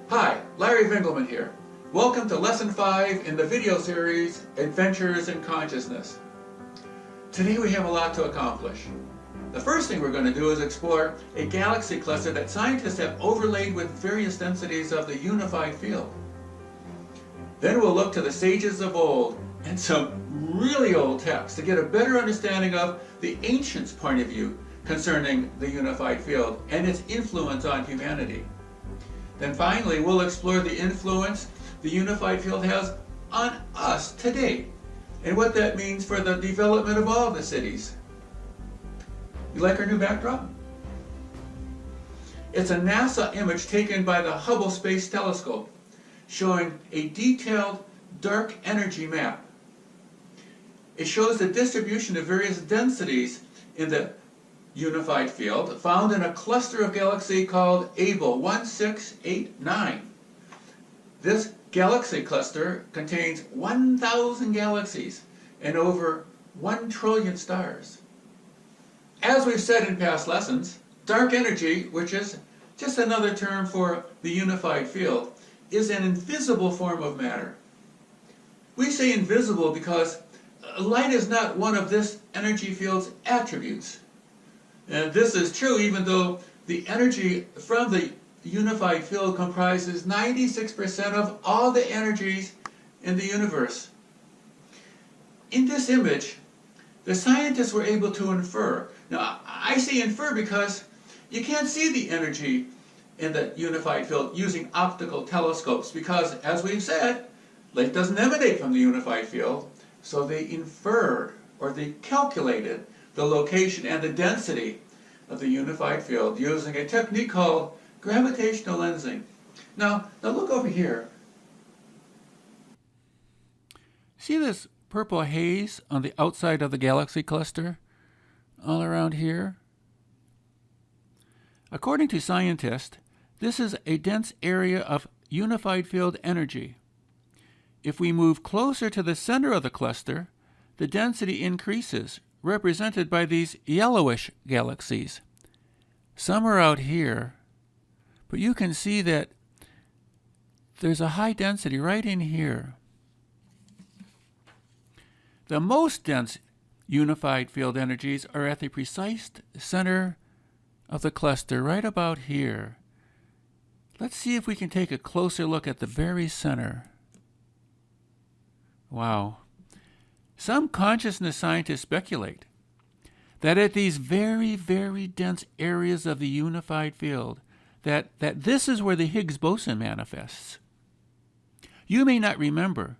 Hi, Larry Vingelman here. Welcome to Lesson 5 in the video series, Adventures in Consciousness. Today we have a lot to accomplish. The first thing we're going to do is explore a galaxy cluster that scientists have overlaid with various densities of the unified field. Then we'll look to the sages of old and some really old texts to get a better understanding of the ancients' point of view concerning the unified field and its influence on humanity. Then finally, we'll explore the influence the unified field has on us today and what that means for the development of all the cities. You like our new backdrop? It's a NASA image taken by the Hubble Space Telescope showing a detailed dark energy map. It shows the distribution of various densities in the unified field found in a cluster of galaxy called Abell 1689. This galaxy cluster contains 1,000 galaxies and over 1 trillion stars. As we've said in past lessons, dark energy, which is just another term for the unified field, is an invisible form of matter. We say invisible because light is not one of this energy field's attributes. And this is true even though the energy from the unified field comprises 96% of all the energies in the universe. In this image, the scientists were able to infer. Now, I say infer because you can't see the energy in the unified field using optical telescopes because, as we've said, light doesn't emanate from the unified field, so they inferred or they calculated the location and the density of the unified field using a technique called gravitational lensing. Now look over here. See this purple haze on the outside of the galaxy cluster? All around here? According to scientists, this is a dense area of unified field energy. If we move closer to the center of the cluster, the density increases, represented by these yellowish galaxies. Some are out here, but you can see that there's a high density right in here. The most dense unified field energies are at the precise center of the cluster, right about here. Let's see if we can take a closer look at the very center. Wow. Some consciousness scientists speculate that at these very, very dense areas of the unified field, that this is where the Higgs boson manifests. You may not remember,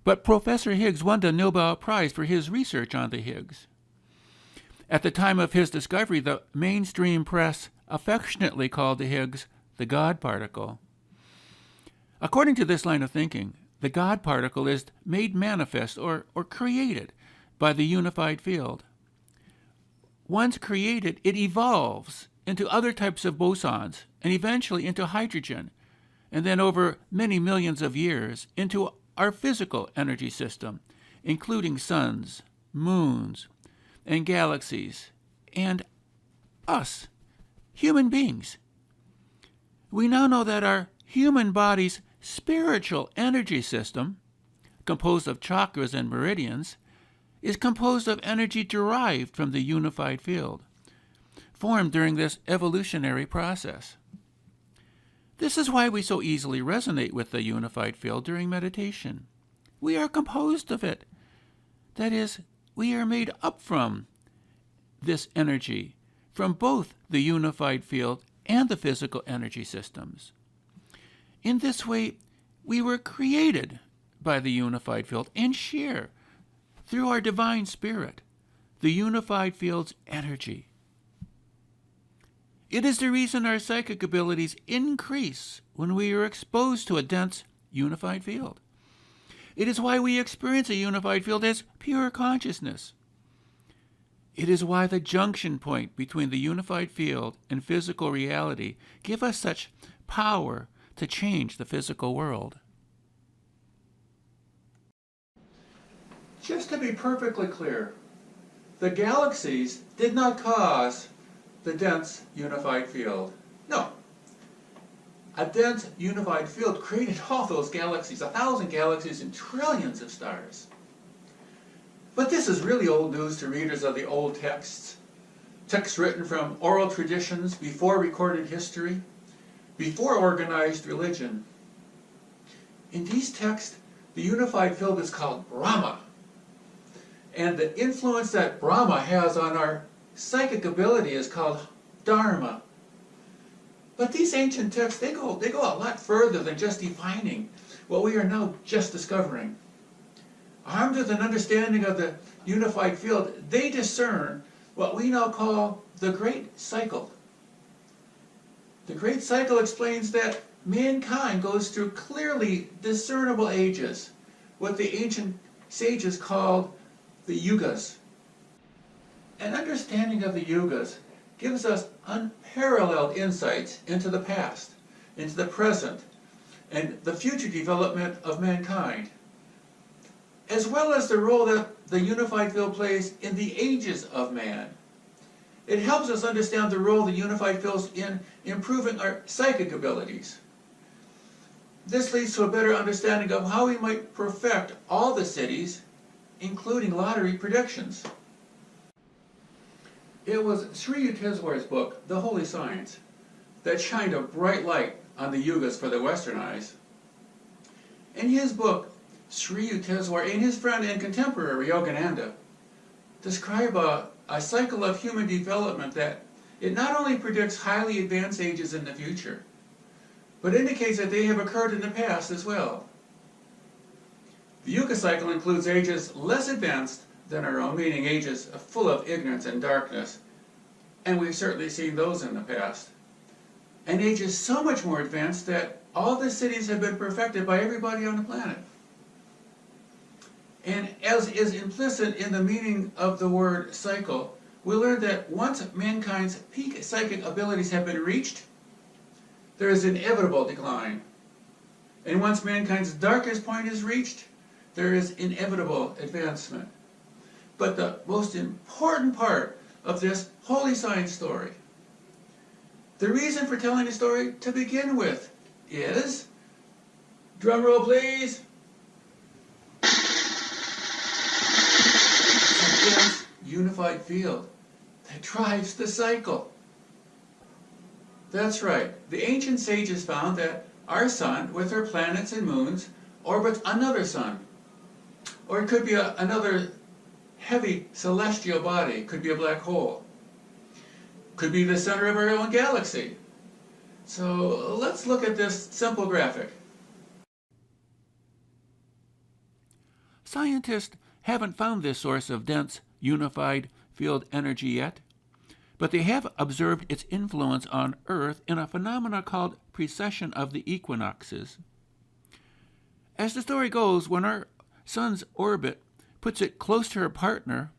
but Professor Higgs won the Nobel Prize for his research on the Higgs. At the time of his discovery, the mainstream press affectionately called the Higgs the God particle. According to this line of thinking, the God particle is made manifest or created by the unified field. Once created, it evolves into other types of bosons and eventually into hydrogen, and then over many millions of years into our physical energy system, including suns, moons, and galaxies, and us, human beings. We now know that our human body's spiritual energy system, composed of chakras and meridians, is composed of energy derived from the unified field, formed during this evolutionary process. This is why we so easily resonate with the unified field during meditation. We are composed of it. That is, we are made up from this energy, from both the unified field and the physical energy systems. In this way, we were created by the unified field and share, through our divine spirit, the unified field's energy. It is the reason our psychic abilities increase when we are exposed to a dense unified field. It is why we experience a unified field as pure consciousness. It is why the junction point between the unified field and physical reality give us such power to change the physical world. Just to be perfectly clear, the galaxies did not cause the dense unified field. No. a dense unified field created all those galaxies, 1,000 galaxies and trillions of stars. But this is really old news to readers of the old texts written from oral traditions before recorded history, before organized religion. In these texts, the unified field is called Brahma. And the influence that Brahma has on our psychic ability is called Dharma. But these ancient texts, they go a lot further than just defining what we are now just discovering. Armed with an understanding of the unified field, they discern what we now call the Great Cycle. The Great Cycle explains that mankind goes through clearly discernible ages, what the ancient sages called the Yugas. An understanding of the Yugas gives us unparalleled insights into the past, into the present, and the future development of mankind, as well as the role that the unified field plays in the ages of man. It helps us understand the role the unified field is in improving our psychic abilities. This leads to a better understanding of how we might perfect all the cities, including lottery predictions. It was Sri Yukteswar's book, The Holy Science, that shined a bright light on the Yugas for the Western eyes. In his book, Sri Yukteswar and his friend and contemporary Yogananda describe a cycle of human development that it not only predicts highly advanced ages in the future, but indicates that they have occurred in the past as well. The Yuga cycle includes ages less advanced than our own, meaning ages full of ignorance and darkness, and we've certainly seen those in the past, and ages so much more advanced that all the cities have been perfected by everybody on the planet. And as is implicit in the meaning of the word cycle, we learn that once mankind's peak psychic abilities have been reached, there is inevitable decline. And once mankind's darkest point is reached, there is inevitable advancement. But the most important part of this holy science story, the reason for telling the story to begin with is, drum roll please, a dense unified field that drives the cycle. That's right. The ancient sages found that our sun, with her planets and moons, orbits another sun. Or it could be another heavy celestial body. It could be a black hole. Could be the center of our own galaxy. So let's look at this simple graphic. Scientists haven't found this source of dense, unified field energy yet, but they have observed its influence on Earth in a phenomenon called precession of the equinoxes. As the story goes, when our sun's orbit puts it close to her partner,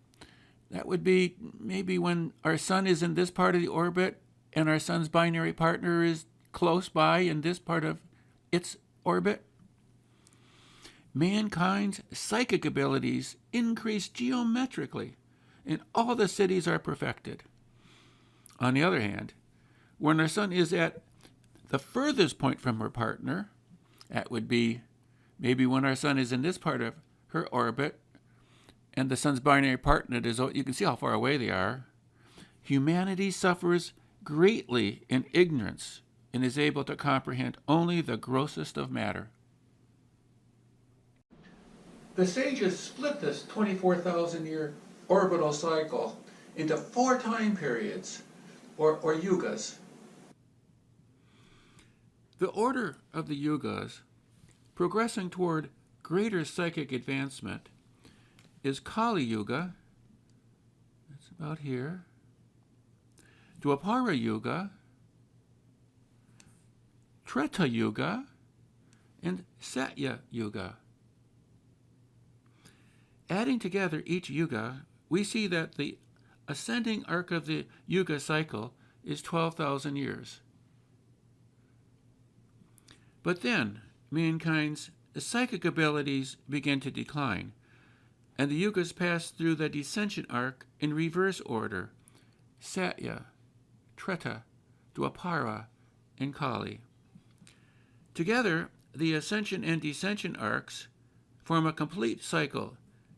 that would be maybe when our sun is in this part of the orbit and our sun's binary partner is close by in this part of its orbit, mankind's psychic abilities increase geometrically and all the cities are perfected. On the other hand, when our sun is at the furthest point from her partner, that would be maybe when our sun is in this part of her orbit and the sun's binary partner is, you can see how far away they are, humanity suffers greatly in ignorance and is able to comprehend only the grossest of matter. The sages split this 24,000-year orbital cycle into 4 time periods, or yugas. The order of the yugas, progressing toward greater psychic advancement, is Kali Yuga, that's about here, Dwapara Yuga, Treta Yuga, and Satya Yuga. Adding together each yuga, we see that the ascending arc of the yuga cycle is 12,000 years. But then, mankind's psychic abilities begin to decline, and the yugas pass through the descension arc in reverse order: Satya, Treta, Dwapara, and Kali. Together, the ascension and descension arcs form a complete cycle,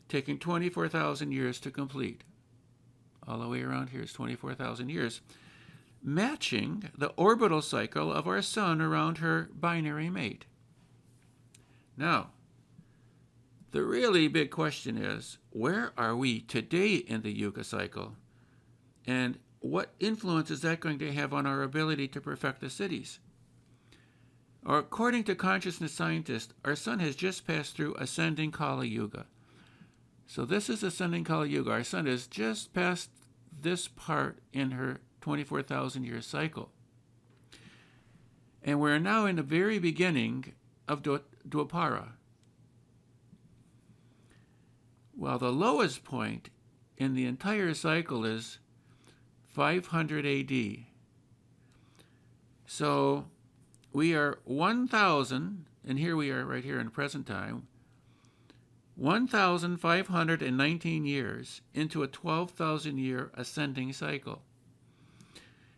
taking 24,000 years to complete. All the way around here is 24,000 years, matching the orbital cycle of our sun around her binary mate. Now, the really big question is, where are we today in the Yuga cycle? And what influence is that going to have on our ability to perfect the Siddhis? According to consciousness scientists, our sun has just passed through ascending Kali Yuga. So this is ascending Kali Yuga. Our sun has just passed this part in her 24,000 year cycle. And we're now in the very beginning of Dwapara. Well, the lowest point in the entire cycle is 500 AD. So we are 1,000, and here we are right here in present time, 1,519 years into a 12,000 year ascending cycle.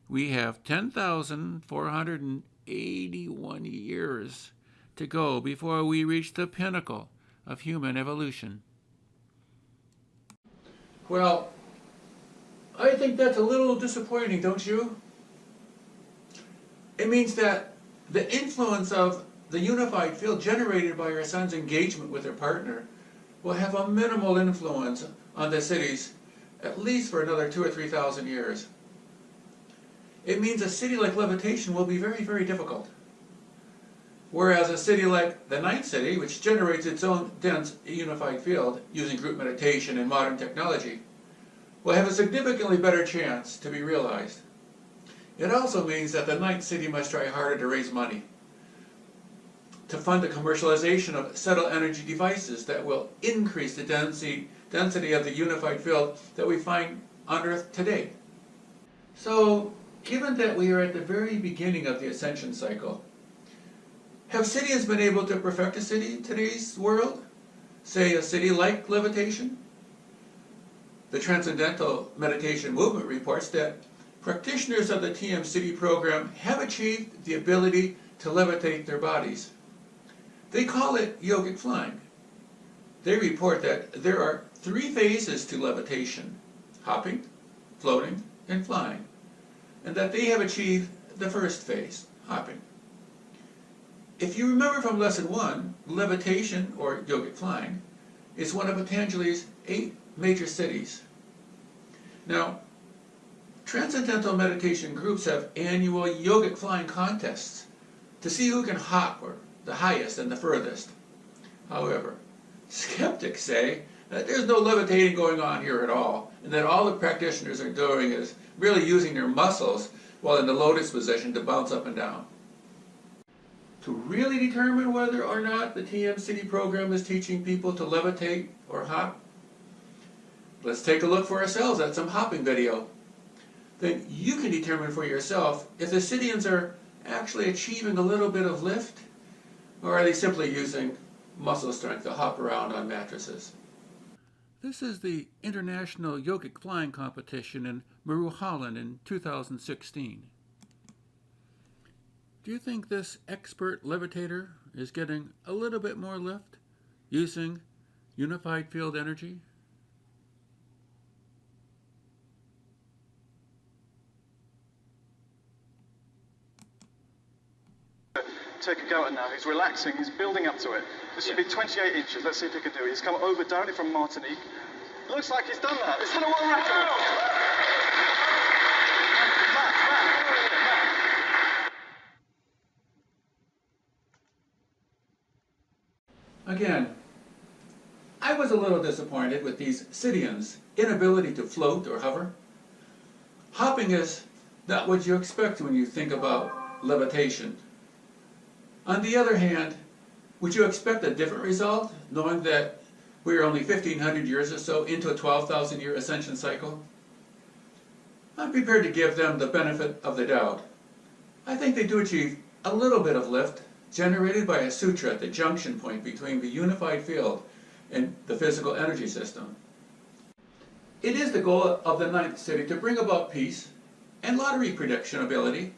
We have 10,481 years to go before we reach the pinnacle of human evolution. Well, I think that's a little disappointing, don't you? It means that the influence of the unified field generated by our sun's engagement with her partner will have a minimal influence on the Siddhis, at least for another 2,000 or 3,000 years. It means a Siddhi like levitation will be very, very difficult. Whereas a Siddhi like the ninth Siddhi, which generates its own dense unified field using group meditation and modern technology, will have a significantly better chance to be realized. It also means that the ninth Siddhi must try harder to raise money to fund the commercialization of subtle energy devices that will increase the density of the unified field that we find on Earth today. So, given that we are at the very beginning of the ascension cycle, have Siddhis been able to perfect a Siddhi in today's world? Say a Siddhi like levitation? The Transcendental Meditation Movement reports that practitioners of the TM Siddhi program have achieved the ability to levitate their bodies. They call it yogic flying. They report that there are 3 phases to levitation: hopping, floating, and flying, and that they have achieved the first phase, hopping. If you remember from lesson 1, levitation, or yogic flying, is one of Patanjali's 8 major Siddhis. Now, transcendental meditation groups have annual yogic flying contests to see who can hop or the highest and the furthest. However, skeptics say that there's no levitating going on here at all, and that all the practitioners are doing is really using their muscles while in the lotus position to bounce up and down. To really determine whether or not the TM Siddhi program is teaching people to levitate or hop, let's take a look for ourselves at some hopping video. Then you can determine for yourself if the Siddhians are actually achieving a little bit of lift, or are they simply using muscle strength to hop around on mattresses. This is the International Yogic Flying Competition in Maru, Holland in 2016. Do you think this expert levitator is getting a little bit more lift using unified field energy? Take a go at it now. He's relaxing, he's building up to it. This should be 28 inches. Let's see if he can do it. He's come over directly from Martinique. Looks like he's done that. Is that a world record? Again, I was a little disappointed with these Siddhians' inability to float or hover. Hopping is not what you expect when you think about levitation. On the other hand, would you expect a different result, knowing that we are only 1,500 years or so into a 12,000 year ascension cycle? I'm prepared to give them the benefit of the doubt. I think they do achieve a little bit of lift generated by a sutra at the junction point between the unified field and the physical energy system. It is the goal of the ninth Siddhi to bring about peace and lottery prediction ability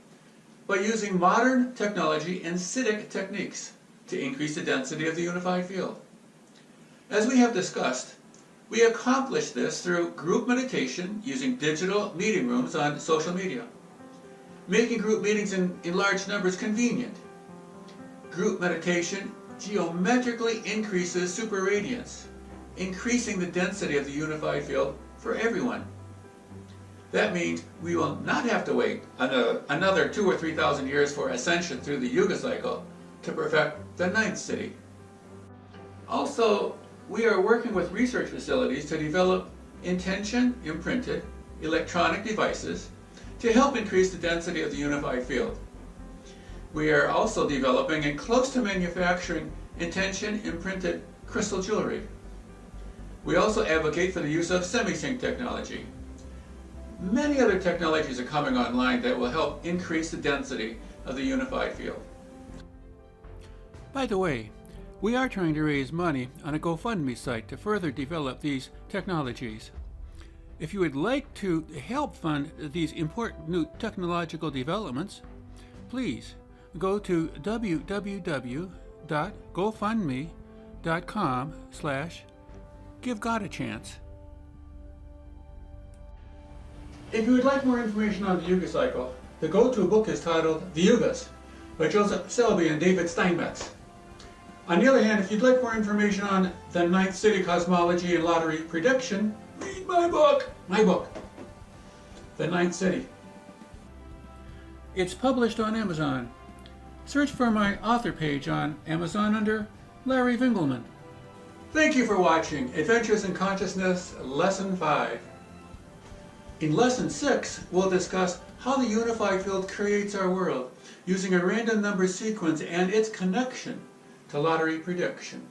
by using modern technology and Siddhi techniques to increase the density of the unified field. As we have discussed, we accomplish this through group meditation using digital meeting rooms on social media, making group meetings in large numbers convenient. Group meditation geometrically increases superradiance, increasing the density of the unified field for everyone. That means we will not have to wait another 2,000 or 3,000 years for ascension through the Yuga cycle to perfect the ninth Siddhi. Also, we are working with research facilities to develop intention-imprinted electronic devices to help increase the density of the unified field. We are also developing and close to manufacturing intention-imprinted crystal jewelry. We also advocate for the use of hemi-sync technology. Many other technologies are coming online that will help increase the density of the unified field. By the way, we are trying to raise money on a GoFundMe site to further develop these technologies. If you would like to help fund these important new technological developments, please go to www.gofundme.com/givegodachance. If you would like more information on the Yuga cycle, the go-to book is titled The Yugas by Joseph Selby and David Steinmetz. On the other hand, if you'd like more information on the ninth Siddhi cosmology and lottery prediction, read my book, The Ninth Siddhi. It's published on Amazon. Search for my author page on Amazon under Larry Vingelman. Thank you for watching Adventures in Consciousness, Lesson 5. In Lesson 6, we'll discuss how the unified field creates our world using a random number sequence and its connection to lottery prediction.